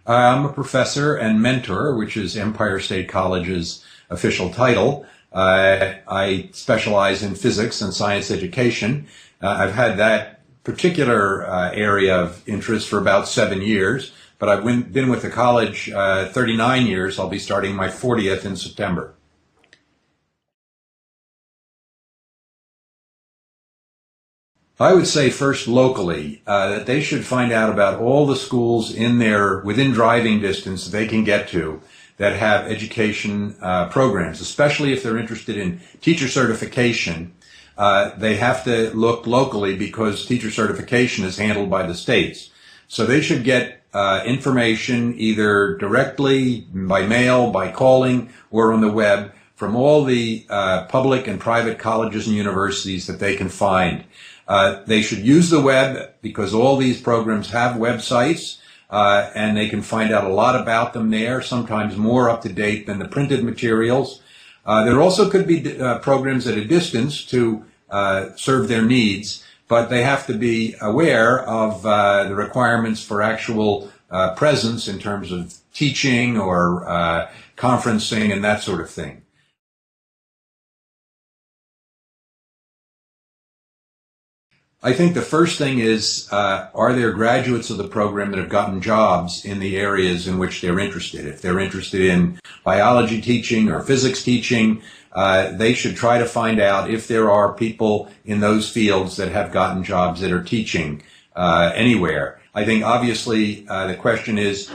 I'm a professor and mentor, which is Empire State College's official title. I specialize in physics and science education. I've had that particular area of interest for about 7 years, but I've been with the college 39 years. I'll be starting my 40th in September. I would say first locally, that they should find out about all the schools within driving distance they can get to that have education programs, especially if they're interested in teacher certification. They have to look locally because teacher certification is handled by the states. So they should get information either directly by mail, by calling, or on the web from all the public and private colleges and universities that they can find. They should use the web because all these programs have websites, and they can find out a lot about them there, sometimes more up to date than the printed materials. There also could be programs at a distance to serve their needs, but they have to be aware of the requirements for actual presence in terms of teaching or conferencing and that sort of thing. I think the first thing is, are there graduates of the program that have gotten jobs in the areas in which they're interested? If they're interested in biology teaching or physics teaching, they should try to find out if there are people in those fields that have gotten jobs that are teaching anywhere. I think obviously the question is,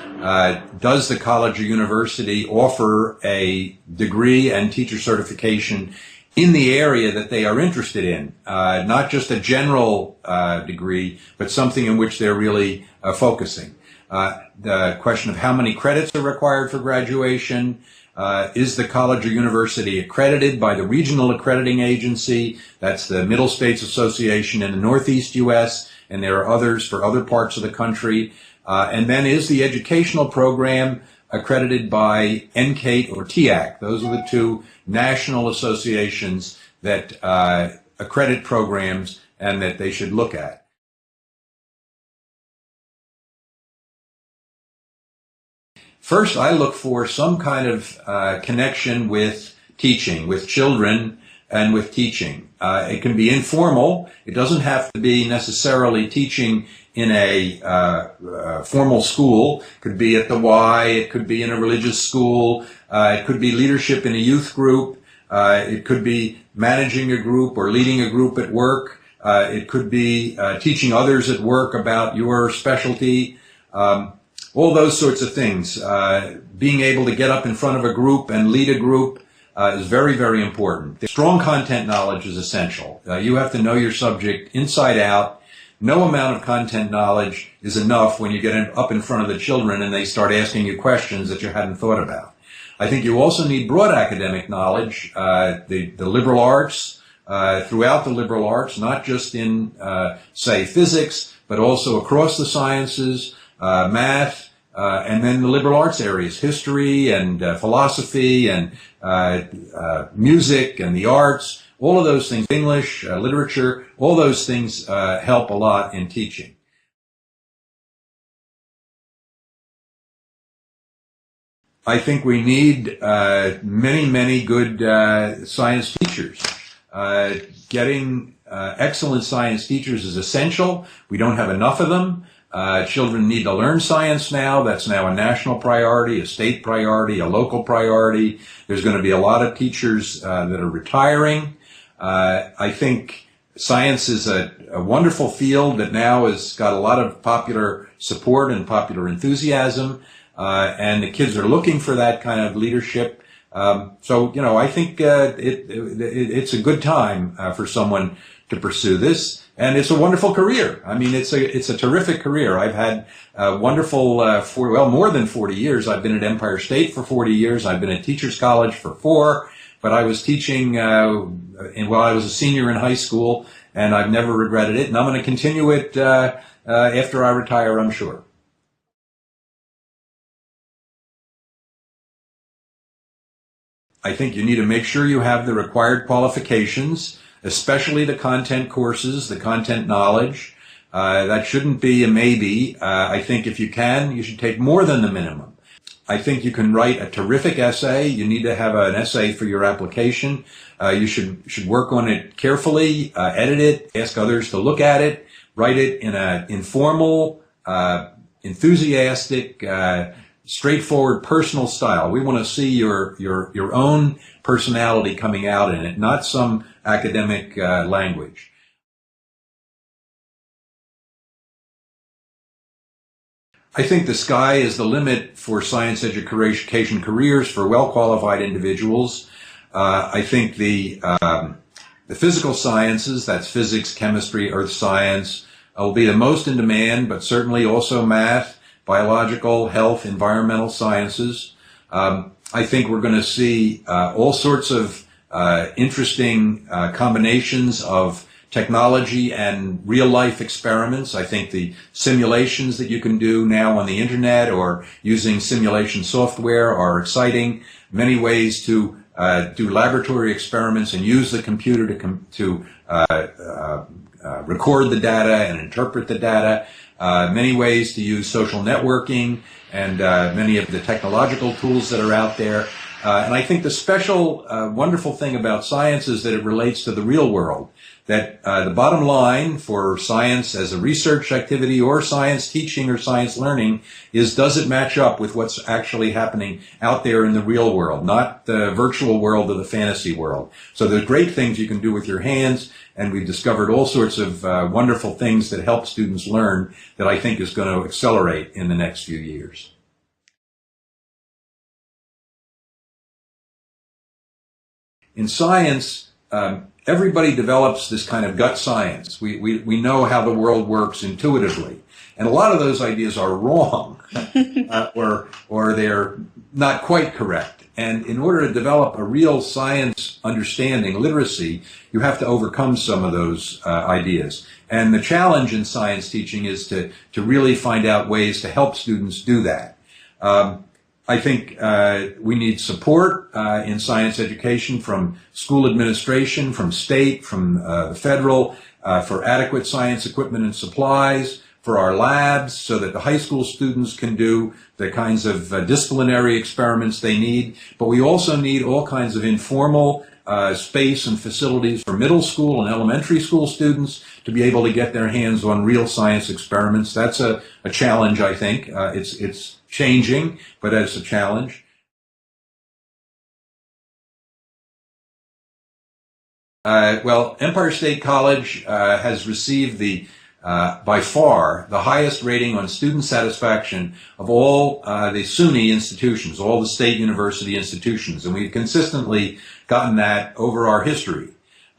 does the college or university offer a degree and teacher certification in the area that they are interested in, not just a general degree, but something in which they're really focusing. The question of how many credits are required for graduation, is the college or university accredited by the regional accrediting agency? That's the Middle States Association in the Northeast U.S., and there are others for other parts of the country. And then is the educational program accredited by NCATE or TEAC? Those are the two national associations that accredit programs and that they should look at. First, I look for some kind of connection with teaching, with children and with teaching. It can be informal. It doesn't have to be necessarily teaching in a formal school. It could be at the Y, it could be in a religious school, it could be leadership in a youth group, it could be managing a group or leading a group at work, it could be teaching others at work about your specialty, all those sorts of things. Being able to get up in front of a group and lead a group is very, very important. Strong content knowledge is essential. You have to know your subject inside out. No amount of content knowledge is enough when you get up in front of the children and they start asking you questions that you hadn't thought about. I think you also need broad academic knowledge, the liberal arts, throughout the liberal arts, not just in, say, physics, but also across the sciences, math, and then the liberal arts areas, history and philosophy and music and the arts. All of those things, English, literature, all those things help a lot in teaching. I think we need many, many good science teachers. Getting excellent science teachers is essential. We don't have enough of them. Children need to learn science now. That's now a national priority, a state priority, a local priority. There's going to be a lot of teachers that are retiring. I think science is a wonderful field that now has got a lot of popular support and popular enthusiasm, and the kids are looking for that kind of leadership. So, you know, I think it's a good time for someone to pursue this, and it's a wonderful career. I mean, it's a terrific career. I've had wonderful, more than 40 years. I've been at Empire State for 40 years. I've been at Teachers College for 4. But I was teaching while I was a senior in high school, and I've never regretted it. And I'm going to continue it after I retire, I'm sure. I think you need to make sure you have the required qualifications, especially the content courses, the content knowledge. That shouldn't be a maybe. I think if you can, you should take more than the minimum. I think you can write a terrific essay. You need to have an essay for your application. You should work on it carefully, edit it, ask others to look at it, write it in an informal, enthusiastic, straightforward, personal style. We want to see your own personality coming out in it, not some academic language. I think the sky is the limit for science education careers for well-qualified individuals. I think the physical sciences, that's physics, chemistry, earth science, will be the most in demand, but certainly also math, biological, health, environmental sciences. I think we're going to see all sorts of interesting combinations of technology and real-life experiments. I think the simulations that you can do now on the internet or using simulation software are exciting. Many ways to do laboratory experiments and use the computer to record the data and interpret the data. Many ways to use social networking and many of the technological tools that are out there. And I think the special, wonderful thing about science is that it relates to the real world. That the bottom line for science as a research activity or science teaching or science learning is, does it match up with what's actually happening out there in the real world, not the virtual world or the fantasy world. So there's great things you can do with your hands, and we've discovered all sorts of wonderful things that help students learn that I think is going to accelerate in the next few years. In science, everybody develops this kind of gut science. We know how the world works intuitively. And a lot of those ideas are wrong, or they're not quite correct. And in order to develop a real science understanding, literacy, you have to overcome some of those ideas. And the challenge in science teaching is to really find out ways to help students do that. I think we need support in science education from school administration, from state, from the federal, for adequate science equipment and supplies, for our labs, so that the high school students can do the kinds of disciplinary experiments they need. But we also need all kinds of informal space and facilities for middle school and elementary school students to be able to get their hands on real science experiments. That's a challenge, I think. It's changing, but it's a challenge. Well, Empire State College has received by far the highest rating on student satisfaction of all the SUNY institutions, all the state university institutions, and we've consistently gotten that over our history.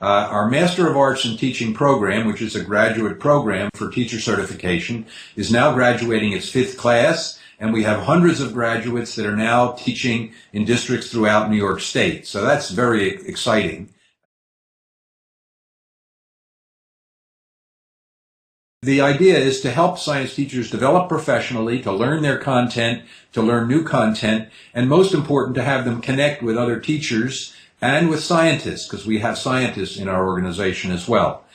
Our Master of Arts in Teaching program, which is a graduate program for teacher certification, is now graduating its 5th class, and we have hundreds of graduates that are now teaching in districts throughout New York State. So that's very exciting. The idea is to help science teachers develop professionally, to learn their content, to learn new content, and most important, to have them connect with other teachers and with scientists, because we have scientists in our organization as well.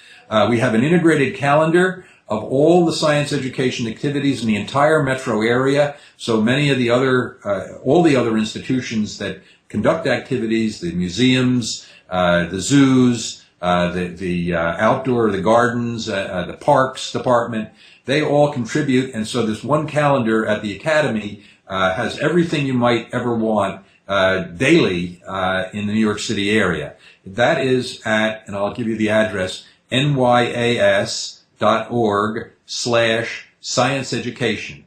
We have an integrated calendar of all the science education activities in the entire metro area. So many of the other, all the other institutions that conduct activities, the museums, the zoos, the outdoor, the gardens, the parks department, they all contribute. And so this one calendar at the academy has everything you might ever want daily in the New York City area. That is at, and I'll give you the address, nyas.org/science education.